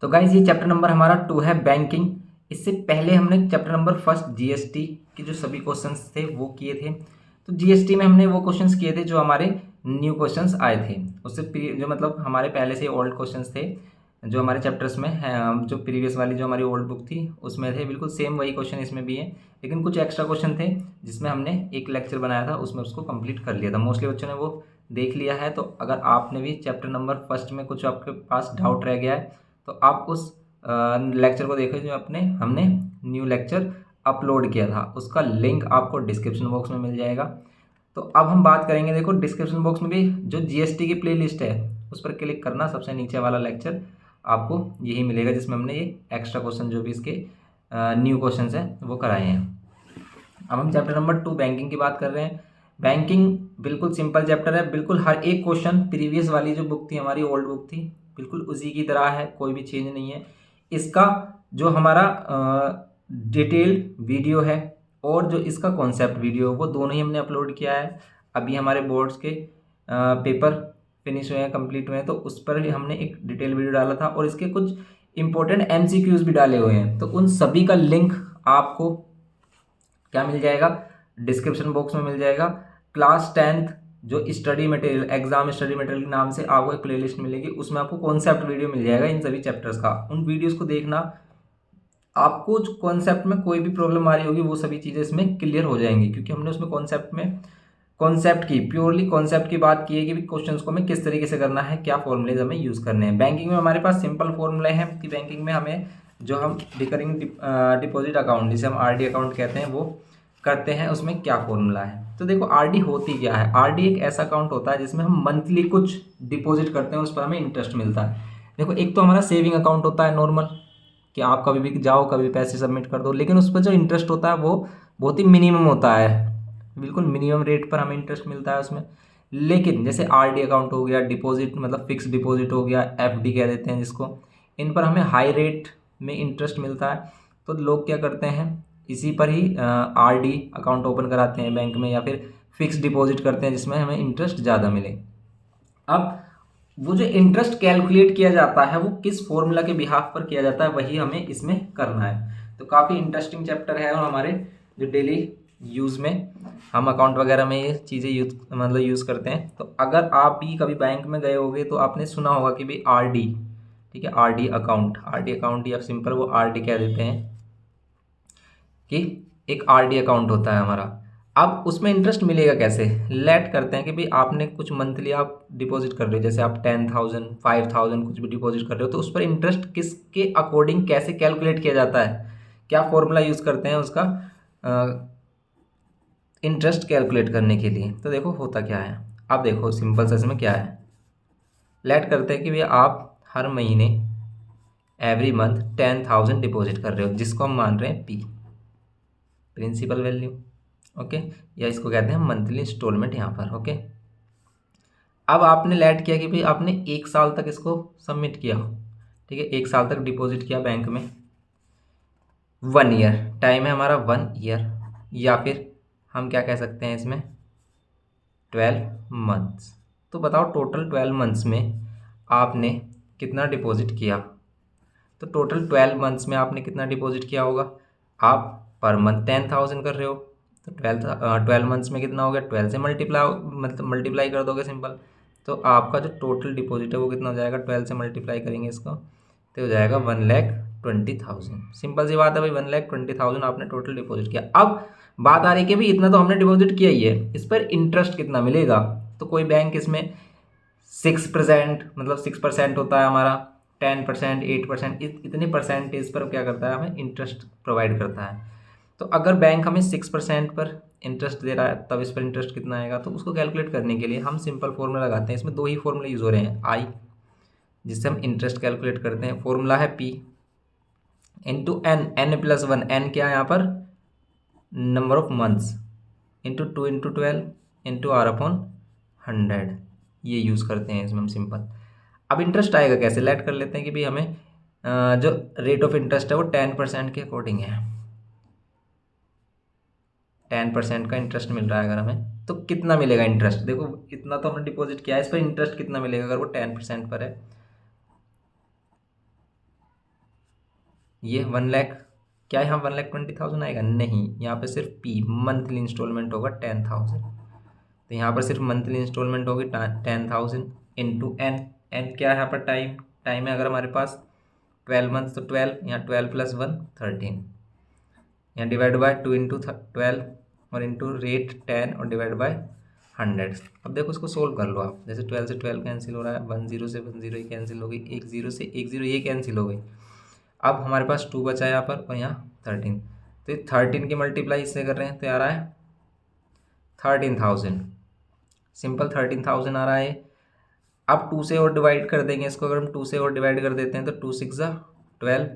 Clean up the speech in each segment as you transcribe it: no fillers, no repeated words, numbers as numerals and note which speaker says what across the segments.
Speaker 1: तो गाइज ये chapter number हमारा 2 है बैंकिंग। इससे पहले हमने चैप्टर नंबर फर्स्ट जीएसटी के जो सभी क्वेश्चंस थे वो किए थे। तो जीएसटी में हमने वो क्वेश्चंस किए थे जो हमारे न्यू क्वेश्चंस आए थे। उससे जो मतलब हमारे पहले से ओल्ड क्वेश्चंस थे जो हमारे चैप्टर्स में है, जो प्रीवियस वाली जो हमारी ओल्ड बुक थी उसमें थे। बिल्कुल सेम वही क्वेश्चन इसमें भी है, लेकिन कुछ एक्स्ट्रा क्वेश्चन थे जिसमें हमने एक लेक्चर बनाया था, उसमें उसको कंप्लीट कर लिया था। मोस्टली बच्चों ने वो देख लिया है। तो अगर आपने भी चैप्टर नंबर फर्स्ट में कुछ आपके पास डाउट रह गया है तो आप उस लेक्चर को देखो जो हमने न्यू लेक्चर अपलोड किया था। उसका लिंक आपको डिस्क्रिप्शन बॉक्स में मिल जाएगा। तो अब हम बात करेंगे, देखो डिस्क्रिप्शन बॉक्स में भी जो जीएसटी की प्लेलिस्ट है उस पर क्लिक करना, सबसे नीचे वाला लेक्चर आपको यही मिलेगा जिसमें हमने ये एक्स्ट्रा क्वेश्चन जो भी इसके न्यू क्वेश्चन हैं वो कराए हैं। अब हम चैप्टर नंबर 2 बैंकिंग की बात कर रहे हैं। बैंकिंग बिल्कुल सिंपल चैप्टर है। बिल्कुल हर एक क्वेश्चन प्रीवियस वाली जो बुक थी हमारी ओल्ड बुक थी बिल्कुल उसी की तरह है, कोई भी चेंज नहीं है। इसका जो हमारा डिटेल्ड वीडियो है और जो इसका कॉन्सेप्ट वीडियो वो दोनों ही हमने अपलोड किया है। अभी हमारे बोर्ड्स के पेपर फिनिश हुए हैं, कंप्लीट हुए हैं, तो उस पर भी हमने एक डिटेल वीडियो डाला था और इसके कुछ इंपॉर्टेंट एमसीक्यूज भी डाले हुए हैं। तो उन सभी का लिंक आपको क्या मिल जाएगा, डिस्क्रिप्शन बॉक्स में मिल जाएगा। क्लास 10th जो study material, exam study material के नाम से आपको एक प्लेलिस्ट मिलेगी, उसमें आपको कॉन्सेप्ट वीडियो मिल जाएगा इन सभी चैप्टर्स का। उन वीडियोस को देखना, आपको कॉन्सेप्ट में कोई भी प्रॉब्लम आ रही होगी वो सभी चीज़ें इसमें क्लियर हो जाएंगी, क्योंकि हमने उसमें कॉन्सेप्ट की प्योरली कॉन्सेप्ट की बात की है कि क्वेश्चंस को हमें किस तरीके से करना है, क्या फॉर्मूलेज हमें यूज़ करने हैं। बैंकिंग में हमारे पास सिंपल फॉर्मूले हैं कि बैंकिंग में हमें जो हम रिकरिंग डिपॉजिट अकाउंट जिसे हम आरडी अकाउंट कहते हैं वो करते हैं, उसमें क्या फॉर्मूला है। तो देखो आरडी होती क्या है। आरडी एक ऐसा अकाउंट होता है जिसमें हम मंथली कुछ डिपॉजिट करते हैं, उस पर हमें इंटरेस्ट मिलता है। देखो एक तो हमारा सेविंग अकाउंट होता है नॉर्मल, कि आप कभी भी जाओ कभी भी पैसे सबमिट कर दो, लेकिन उस पर जो इंटरेस्ट होता है वो बहुत ही मिनिमम होता है, बिल्कुल मिनिमम रेट पर हमें इंटरेस्ट मिलता है उसमें। लेकिन जैसे आरडी अकाउंट हो गया, डिपॉजिट मतलब फिक्स डिपॉजिट हो गया, एफडी कह देते हैं जिसको, इन पर हमें हाई रेट में इंटरेस्ट मिलता है। तो लोग क्या करते हैं, इसी पर ही आरडी अकाउंट ओपन कराते हैं बैंक में, या फिर फिक्स डिपॉजिट करते हैं जिसमें हमें इंटरेस्ट ज़्यादा मिले। अब वो जो इंटरेस्ट कैलकुलेट किया जाता है वो किस फॉर्मूला के बिहाफ पर किया जाता है वही हमें इसमें करना है। तो काफ़ी इंटरेस्टिंग चैप्टर है और हमारे जो डेली यूज़ में हम अकाउंट वगैरह में ये चीज़ें यूज़ करते हैं। तो अगर आप भी कभी बैंक में गए होगे तो आपने सुना होगा कि भाई आरडी, ठीक है, आरडी अकाउंट या सिंपल वो आरडी कह देते हैं कि एक आरडी अकाउंट होता है हमारा। अब उसमें इंटरेस्ट मिलेगा कैसे, लेट करते हैं कि भाई आपने कुछ मंथली आप डिपॉजिट कर रहे हो, जैसे आप 10,000 5,000 कुछ भी डिपॉजिट कर रहे हो, तो उस पर इंटरेस्ट किसके अकॉर्डिंग कैसे कैलकुलेट किया जाता है, क्या फॉर्मूला यूज़ करते हैं उसका इंटरेस्ट कैलकुलेट करने के लिए। तो देखो होता क्या है, अब देखो सिंपल सा इसमें क्या है। लेट करते हैं कि भैया आप हर महीने एवरी मंथ 10,000 डिपॉजिट कर रहे हो, जिसको हम मान रहे हैं पी, प्रिंसिपल वैल्यू, ओके, या इसको कहते हैं मंथली इंस्टॉलमेंट यहाँ पर, ओके। अब आपने लेट किया कि भाई आपने 1 साल तक इसको सबमिट किया, ठीक है, 1 साल तक डिपॉजिट किया बैंक में। 1 ईयर टाइम है हमारा, 1 ईयर, या फिर हम क्या कह सकते हैं इसमें 12 मंथ्स। तो बताओ टोटल 12 मंथ्स में आपने कितना डिपॉजिट किया। तो टोटल 12 मंथ्स में आपने कितना डिपॉजिट किया होगा, आप पर मंथ 10,000 कर रहे हो, तो 12 मंथ्स में कितना हो गया, 12 से मल्टीप्लाई कर दोगे सिंपल। तो आपका जो टोटल डिपॉजिट है वो कितना हो जाएगा, 12 से मल्टीप्लाई करेंगे इसको तो हो जाएगा 1,20,000। सिंपल सी बात है भाई, 1,20,000 आपने टोटल डिपॉजिट किया। अब बात आ रही है कि भाई इतना तो हमने डिपॉजिट किया ही है, इस पर इंटरेस्ट कितना मिलेगा। तो कोई बैंक इसमें 6% मतलब 6% होता है हमारा, 10%, 8%, इतने परसेंटेज पर क्या करता है, हमें इंटरेस्ट प्रोवाइड करता है। तो अगर बैंक हमें 6% पर इंटरेस्ट दे रहा है तब इस पर इंटरेस्ट कितना आएगा। तो उसको कैलकुलेट करने के लिए हम सिंपल फॉर्मूला लगाते हैं। इसमें दो ही फॉर्मूले यूज़ हो रहे हैं, आई जिससे हम इंटरेस्ट कैलकुलेट करते हैं, फॉर्मूला है P into N, n+1, N क्या है यहाँ पर number of months, into 2 into 12 into R/100, ये यूज़ करते हैं इसमें हम सिंपल। अब इंटरेस्ट आएगा कैसे, लेट कर लेते हैं कि भाई हमें जो रेट ऑफ इंटरेस्ट है वो 10% के अकॉर्डिंग है, 10% का इंटरेस्ट मिल रहा है अगर हमें, तो कितना मिलेगा इंटरेस्ट। देखो इतना तो हमने डिपॉजिट किया है, इस पर इंटरेस्ट कितना मिलेगा अगर वो 10% पर है। ये 1,00,000, क्या यहाँ 1,20,000 आएगा? नहीं, यहाँ पे सिर्फ पी मंथली इंस्टॉलमेंट होगा 10,000। तो यहाँ पर सिर्फ मंथली इंस्टॉलमेंट होगी 10,000 इंटू एन। एन क्या है यहाँ पर? टाइम। टाइम है अगर हमारे पास 12 मंथ्स तो 12, यहाँ 12 + 1 13, यहाँ डिवाइड बाय 2 इंटू 12 और इंटू रेट 10 और डिवाइड बाय 100। अब देखो इसको सोल्व कर लो आप। जैसे 12 से 12 कैंसिल हो रहा है, 10 से 10 ये कैंसिल हो गई, 10 से 10 ये कैंसिल हो गई। अब हमारे पास 2 बचा यहाँ पर और यहाँ 13। तो 13 की मल्टीप्लाई इससे कर रहे हैं तो आ रहा है 13,000। सिंपल 13,000 आ रहा है। अब 2 से और डिवाइड कर देंगे इसको। अगर हम 2 से और डिवाइड कर देते हैं तो 2 6 12,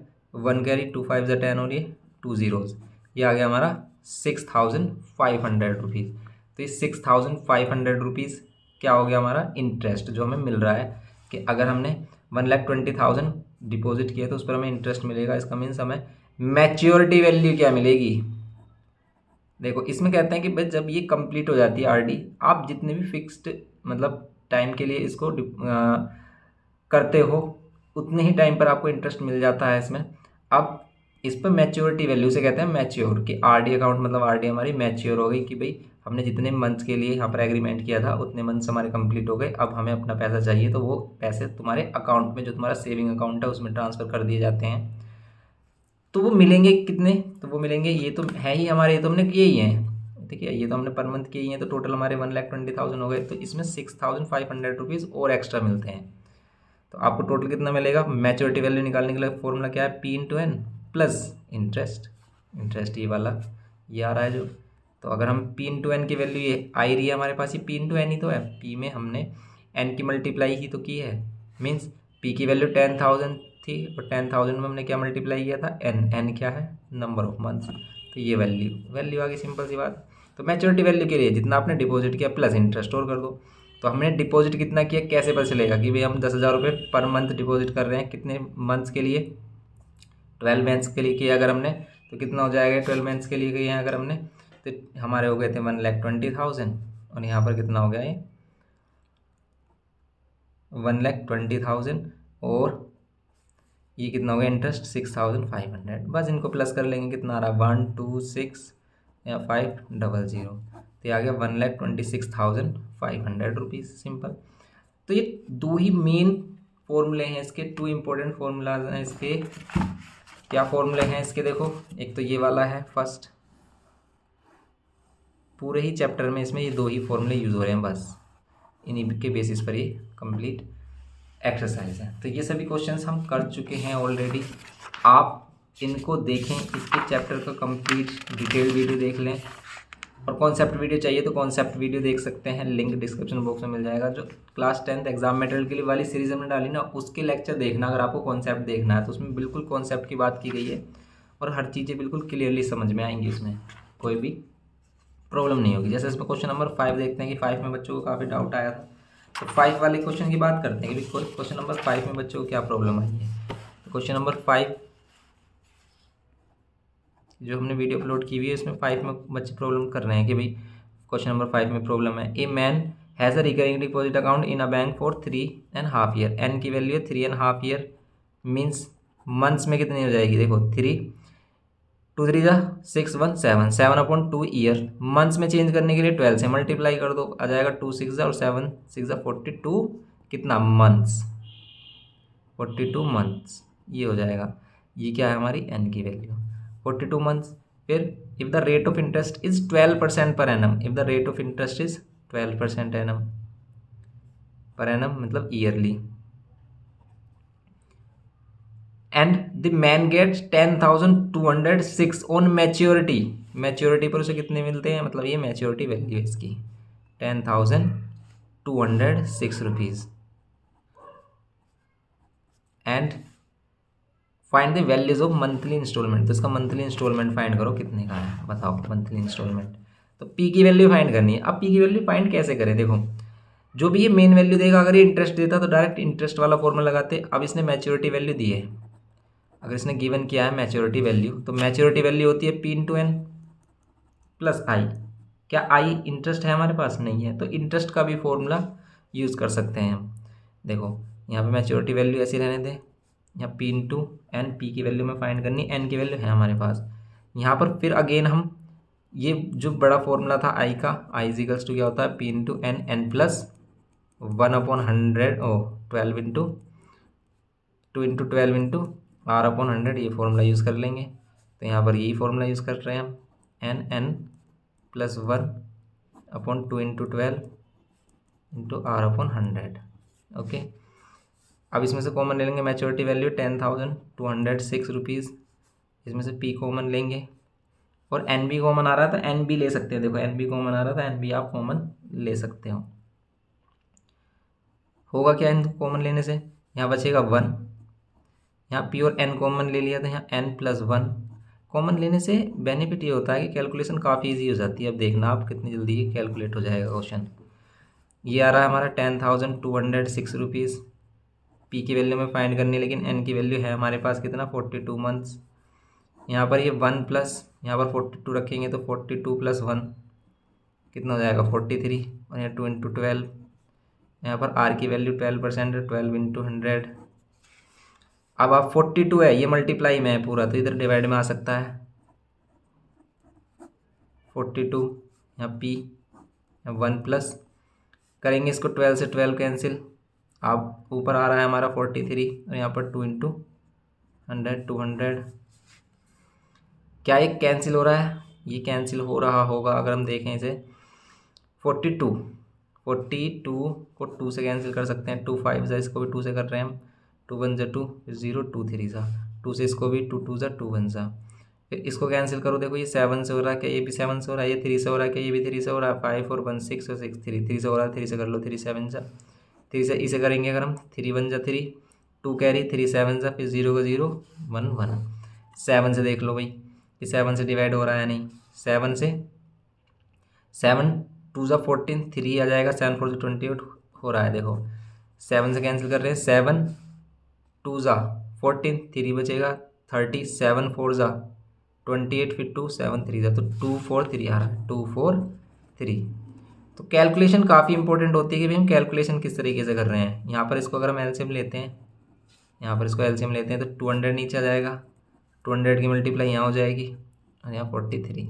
Speaker 1: 1 कैरी, 2 5 10 और ये 2 zeros, ये आ गया हमारा 6,500 रुपीज़। तो ये 6,500 रुपीज़ क्या हो गया हमारा? इंटरेस्ट जो हमें मिल रहा है कि अगर हमने 1,20,000 डिपॉजिट किया तो उस पर हमें इंटरेस्ट मिलेगा। इसका मीन्स हमें मैच्योरिटी वैल्यू क्या मिलेगी? देखो इसमें कहते हैं कि भाई जब ये कंप्लीट हो जाती है आरडी, आप जितने भी फिक्स्ड मतलब टाइम के लिए इसको करते हो उतने ही टाइम पर आपको इंटरेस्ट मिल जाता है इसमें। अब इस पर मैच्योरिटी वैल्यू से कहते हैं मैच्योर, कि आरडी अकाउंट मतलब आरडी हमारी मैच्योर हो गई कि भाई हमने जितने मंथ्स के लिए यहाँ पर एग्रीमेंट किया था उतने मंथ्स हमारे कंप्लीट हो गए। अब हमें अपना पैसा चाहिए तो वो पैसे तुम्हारे अकाउंट में, जो तुम्हारा सेविंग अकाउंट है उसमें ट्रांसफ़र कर दिए जाते हैं। तो वो मिलेंगे कितने? तो वो मिलेंगे, ये तो है ही हमारे, ये तो हमने किए ही हैं। देखिए ये तो हमने पर मंथ किए ही हैं, तो टोटल हमारे 1,20,000 हो गए। तो इसमें 6,500 रुपीज़ और एक्स्ट्रा मिलते हैं। तो आपको टोटल कितना मिलेगा? मैच्योरिटी वैल्यू निकालने के लिए फॉर्मूला क्या है? P into n plus interest. Interest ये वाला ये आ रहा है जो। तो अगर हम पी इंटू एन की वैल्यू ये आ ही रही है हमारे पास, ये पी इंटू एन ही तो है। पी में हमने एन की मल्टीप्लाई ही तो की है। मीन्स पी की वैल्यू 10,000 थी और 10,000 में हमने क्या मल्टीप्लाई किया था? एन। एन क्या है? Number of months. तो ये वैल्यू आ गई, सिंपल सी बात। तो मैच्योरिटी वैल्यू के लिए जितना आपने डिपॉजिट किया प्लस इंटरेस्ट और कर दो। तो हमने डिपॉजिट कितना किया, कैसे पता चलेगा कि भाई हम 10,000 रुपये पर मंथ डिपॉजिट कर रहे हैं? कितने मंथ्स के लिए? 12 मंथ्स के लिए किया अगर हमने तो कितना हो जाएगा? 12 मंथ्स के लिए किया अगर हमने तो हमारे हो गए थे 1,20,000 और यहाँ पर कितना हो गया? ये 1,20,000 और ये कितना हो गया? इंटरेस्ट 6,500। बस इनको प्लस कर लेंगे, कितना आ रहा है? 126 या 500। तो ये आ गया 1,26,500 रुपीज़। सिंपल। तो ये दो ही मेन फॉर्मूले हैं इसके, 2 इंपॉर्टेंट फॉर्मूलाज हैं इसके। क्या फॉर्मूले हैं इसके? देखो एक तो ये वाला है फर्स्ट, पूरे ही चैप्टर में इसमें ये 2 ही फॉर्मूले यूज़ हो रहे हैं बस, इन्हीं के बेसिस पर ये कंप्लीट एक्सरसाइज है। तो ये सभी क्वेश्चंस हम कर चुके हैं ऑलरेडी। आप इनको देखें, इसके चैप्टर का कंप्लीट डिटेल वीडियो देख लें, और कॉन्सेप्ट वीडियो चाहिए तो कॉन्सेप्ट वीडियो देख सकते हैं, लिंक डिस्क्रिप्शन बॉक्स में मिल जाएगा। जो क्लास 10th एग्जाम मटेरियल के लिए वाली सीरीज हमने डाली ना, उसके लेक्चर देखना अगर आपको कॉन्सेप्ट देखना है तो उसमें बिल्कुल कॉन्सेप्ट की बात की गई है और हर चीज़ें बिल्कुल क्लियरली समझ में आएंगी, उसमें कोई भी प्रॉब्लम नहीं होगी। जैसे इसमें क्वेश्चन नंबर 5 देखते हैं कि 5 में बच्चों को काफ़ी डाउट आया था, तो 5 वाले क्वेश्चन की बात करते हैं कि क्वेश्चन नंबर 5 में बच्चों को क्या प्रॉब्लम आई है। तो क्वेश्चन नंबर 5 जो हमने वीडियो अपलोड की हुई है इसमें 5 में बच्चे प्रॉब्लम कर रहे हैं कि भाई क्वेश्चन नंबर 5 में प्रॉब्लम है, a man has a recurring deposit account in a bank for 3.5 year. N की वैल्यू है 3.5 ईयर, मीन्स मंथ्स में कितनी हो जाएगी? देखो 3 2 3 6 1 7 7/2 ईयर। मंथ्स में चेंज करने के लिए 12 से मल्टीप्लाई कर दो, आ जाएगा 2 6 और 7 6 42 कितना मंथ्स? 42 मंथ्स ये हो जाएगा। ये क्या है हमारी एन की वैल्यू 42 मंथ्स। फिर if the rate of interest is 12% per annum, if the rate of interest is 12% annum per annum मतलब yearly, and the man gets 10,206 on maturity. Maturity पर उसे कितने मिलते हैं? मतलब ये मैच्योरिटी वैल्यू है इसकी 10,206 rupees. And find the values of monthly instalment. तो इसका मंथली इंस्टॉलमेंट फाइंड करो कितने का है, बताओ मंथली इंस्टॉलमेंट। तो पी की वैल्यू फाइंड करनी है। अब पी की वैल्यू फाइंड कैसे करें? देखो जो भी ये मेन वैल्यू देगा, अगर ये इंटरेस्ट देता तो डायरेक्ट इंटरेस्ट वाला फॉर्मूला लगाते। अब इसने मैच्योरिटी वैल्यू दी है, अगर इसने गिवन किया है मैच्योरिटी वैल्यू, तो मैच्योरिटी वैल्यू होती है पी इंटू एन प्लस आई। क्या आई इंटरेस्ट है हमारे पास? नहीं है, तो इंटरेस्ट का भी फॉर्मूला यूज़ कर सकते हैं हम। देखो यहाँ पे मैच्योरिटी वैल्यू ऐसी रहने दें, यहाँ P इंटू एन, पी की वैल्यू में फाइंड करनी, एन की वैल्यू है हमारे पास। यहाँ पर फिर अगेन हम ये जो बड़ा फॉर्मूला था आई का, आई इजिकल्स टू क्या होता है P into n, n plus 1/100 12 into 2 into 12 into R/100, ये फॉर्मूला यूज़ कर लेंगे। तो यहाँ पर यही फॉर्मूला यूज़ कर रहे हैं हम, n plus 1/2 into 12 into R/100। Okay, अब इसमें से कॉमन ले लेंगे, मैच्योरिटी वैल्यू 10,206 रुपीज़, इसमें से P कॉमन लेंगे और एन भी कॉमन आ रहा था, एन भी ले सकते हैं। देखो एन भी कॉमन आ रहा था, एन भी आप कॉमन ले सकते हो। होगा क्या एन कॉमन लेने से, यहाँ बचेगा 1, यहाँ P और एन कॉमन ले लिया था, यहाँ एन प्लस 1 कॉमन लेने से बेनिफिट ये होता है कि कैलकुलेशन काफ़ी इजी हो जाती है। अब देखना आप कितनी जल्दी ये कैलकुलेट हो जाएगा क्वेश्चन। ये आ रहा है हमारा 10,206 रुपीज़, पी की वैल्यू में फाइंड करनी, लेकिन एन की वैल्यू है हमारे पास कितना 42 मंथ्स। यहाँ पर ये 1 प्लस, यहाँ पर 42 रखेंगे तो 42 प्लस 1 कितना हो जाएगा 43, और यहाँ 2 इंटू 12, यहाँ पर आर की वैल्यू 12% है, 12 इंटू 100। अब आप 42 है, ये मल्टीप्लाई में है पूरा, तो इधर डिवाइड में आ सकता है 42, यहाँ पी 1 प्लस करेंगे इसको 12 से 12 कैंसिल, आप ऊपर आ रहा है हमारा 43 और यहाँ पर 2 इंटू 100 200। क्या ये कैंसिल हो रहा है, ये कैंसिल हो रहा होगा अगर हम देखें इसे। 42 को 2 से कैंसिल कर सकते हैं, 2 5 सा, इसको भी 2 से कर रहे हैं हम, 2 1 ज़ा 2, 0 2 3 सा, 2 से इसको भी 2 2 ज़ा 2 1 सा, फिर इसको कैंसिल करो। देखो ये 7 से हो रहा है क्या, ये भी 7 से हो रहा है, ये 3 से हो रहा है क्या, ये भी 3 से हो रहा है, 5 4 1 6 और 6 3, 3 से हो रहा है, 3 से कर लो, 3 7 सा, 3 से इसे करेंगे अगर हम, 3 1 ज़ा 3, 2 कैरी, 3 7 सा, फिर 0 का 0 1 1। 7 से देख लो भाई कि 7 से डिवाइड हो रहा है नहीं, 7 से 7 2 ज़ा 14, 3 आ जाएगा, 7 4 ज़ा 28 हो रहा है। देखो 7 से कैंसिल कर रहे हैं, 7 2 ज़ा 14, 3 बचेगा 30, 7 4 ज़ा 28, फिर 2 7 3 ज़ा, तो 2 4 3 आ रहा है, 2 4 3। तो कैलकुलेशन काफ़ी इंपॉर्टेंट होती है कि भाई हम कैलकुलेशन किस तरीके से कर रहे हैं। यहाँ पर इसको अगर हम एलसीएम लेते हैं, यहाँ पर इसको एलसीएम लेते हैं तो 200 नीचे आ जाएगा, 200 की मल्टीप्लाई यहाँ हो जाएगी और यहाँ 43।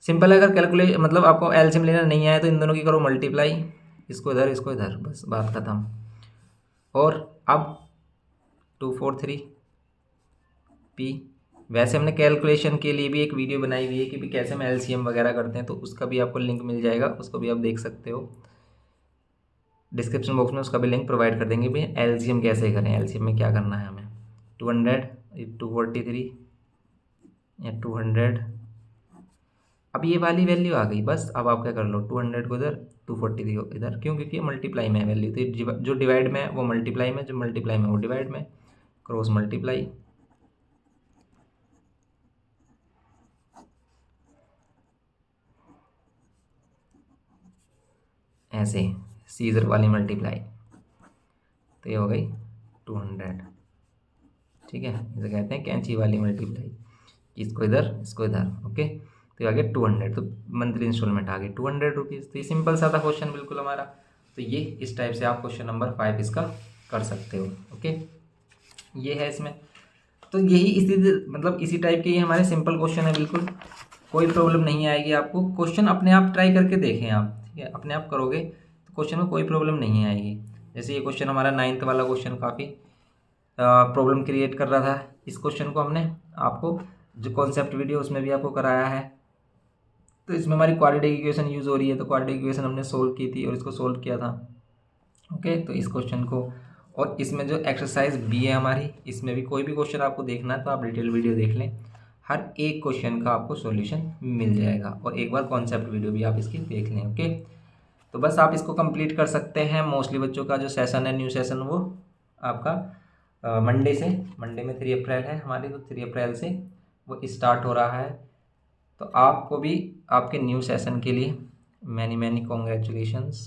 Speaker 1: सिंपल है, अगर कैलकुलेट मतलब आपको एलसीएम लेना नहीं आया तो इन दोनों की करो मल्टीप्लाई, इसको इधर, बस बात खत्म। और अब 243 पी, वैसे हमने कैलकुलेशन के लिए भी एक वीडियो बनाई हुई है कि भी कैसे हम एलसीएम वगैरह करते हैं, तो उसका भी आपको लिंक मिल जाएगा, उसको भी आप देख सकते हो, डिस्क्रिप्शन बॉक्स में उसका भी लिंक प्रोवाइड कर देंगे भी एलसीएम कैसे करें, एलसीएम में क्या करना है हमें। 200 243 या 200, अब ये वाली वैल्यू आ गई, बस अब आप क्या कर लो 200 को इधर 243 को इधर, क्यों, क्योंकि मल्टीप्लाई में है वैल्यू, तो जो डिवाइड में है वो मल्टीप्लाई में, जो मल्टीप्लाई में वो डिवाइड में, क्रॉस मल्टीप्लाई। ऐसे सीजर वाली मल्टीप्लाई, तो ये हो गई 200। ठीक है, इसे कहते हैं कैंची वाली मल्टीप्लाई, इसको इधर। ओके, तो ये आ गया 200, तो मंथली इंस्टॉलमेंट आ गई 200 रुपीज़। तो ये सिंपल सा था क्वेश्चन बिल्कुल हमारा। तो ये इस टाइप से आप क्वेश्चन नंबर 5 इसका कर सकते हो। ओके, ये है इसमें, तो यही इसी टाइप के ये हमारे सिंपल क्वेश्चन है, बिल्कुल कोई प्रॉब्लम नहीं आएगी आपको। क्वेश्चन अपने आप ट्राई करके देखें आप, ठीक है, अपने आप करोगे तो क्वेश्चन में कोई प्रॉब्लम नहीं आएगी। जैसे ये क्वेश्चन हमारा 9th वाला क्वेश्चन काफ़ी प्रॉब्लम क्रिएट कर रहा था, इस क्वेश्चन को हमने आपको जो कॉन्सेप्ट वीडियो उसमें भी आपको कराया है। तो इसमें हमारी क्वाड्रेटिक इक्वेशन यूज़ हो रही है, तो क्वाड्रेटिक इक्वेशन हमने सोल्व की थी और इसको सोल्व किया था। ओके, तो इस क्वेश्चन को, और इसमें जो एक्सरसाइज बी है हमारी, इसमें भी कोई भी क्वेश्चन आपको देखना है तो आप डिटेल वीडियो देख लें, हर एक क्वेश्चन का आपको सॉल्यूशन मिल जाएगा, और एक बार कॉन्सेप्ट वीडियो भी आप इसकी देख लें। ओके, तो बस आप इसको कंप्लीट कर सकते हैं। मोस्टली बच्चों का जो सेशन है, न्यू सेशन, वो आपका मंडे में 3 अप्रैल है हमारी, तो 3 अप्रैल से वो स्टार्ट हो रहा है। तो आपको भी आपके न्यू सेशन के लिए many congratulations,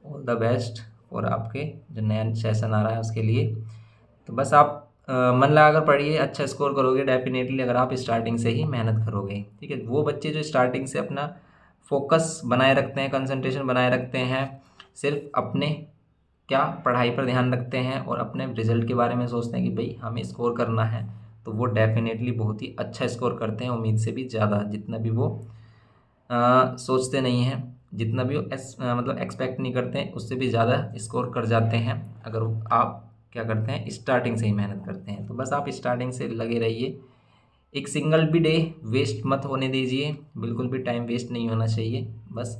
Speaker 1: all the best, और आपके जो नया सेशन आ रहा है उसके लिए। तो बस आप मन लगाकर पढ़िए, अच्छा स्कोर करोगे डेफिनेटली अगर आप स्टार्टिंग से ही मेहनत करोगे। ठीक है, वो बच्चे जो स्टार्टिंग से अपना फोकस बनाए रखते हैं, कंसंट्रेशन बनाए रखते हैं सिर्फ अपने क्या पढ़ाई पर ध्यान रखते हैं और अपने रिजल्ट के बारे में सोचते हैं कि भाई हमें स्कोर करना है, तो वो डेफिनेटली बहुत ही अच्छा स्कोर करते हैं, उम्मीद से भी ज़्यादा। जितना भी वो सोचते नहीं हैं, जितना भी वो मतलब एक्सपेक्ट नहीं करते हैं, उससे भी ज़्यादा स्कोर कर जाते हैं अगर आप क्या करते हैं, स्टार्टिंग से ही मेहनत करते हैं। तो बस आप स्टार्टिंग से लगे रहिए, एक सिंगल भी डे वेस्ट मत होने दीजिए, बिल्कुल भी टाइम वेस्ट नहीं होना चाहिए बस,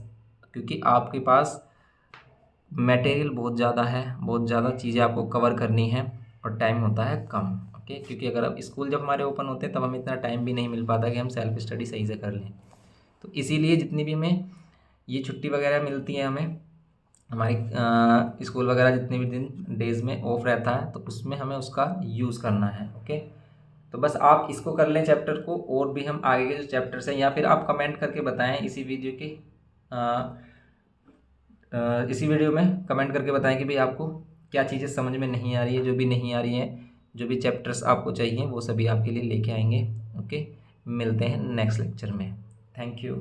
Speaker 1: क्योंकि आपके पास मटेरियल बहुत ज़्यादा है, बहुत ज़्यादा चीज़ें आपको कवर करनी है और टाइम होता है कम। ओके, क्योंकि अगर अब स्कूल जब हमारे ओपन होते हैं तब हमें इतना टाइम भी नहीं मिल पाता कि हम सेल्फ स्टडी सही से कर लें। तो इसीलिए जितनी भी हमें ये छुट्टी वगैरह मिलती है, हमें हमारी स्कूल वगैरह जितने भी दिन डेज़ में ऑफ रहता है, तो उसमें हमें उसका यूज़ करना है। ओके, तो बस आप इसको कर लें चैप्टर को, और भी हम आगे के जो चैप्टर्स हैं, या फिर आप कमेंट करके बताएं इसी वीडियो के इसी वीडियो में कमेंट करके बताएं कि भाई आपको क्या चीज़ें समझ में नहीं आ रही है। जो भी नहीं आ रही है, जो भी चैप्टर्स आपको चाहिए, वो सभी आपके लिए लेके आएंगे। ओके, मिलते हैं नेक्स्ट लेक्चर में। Thank you.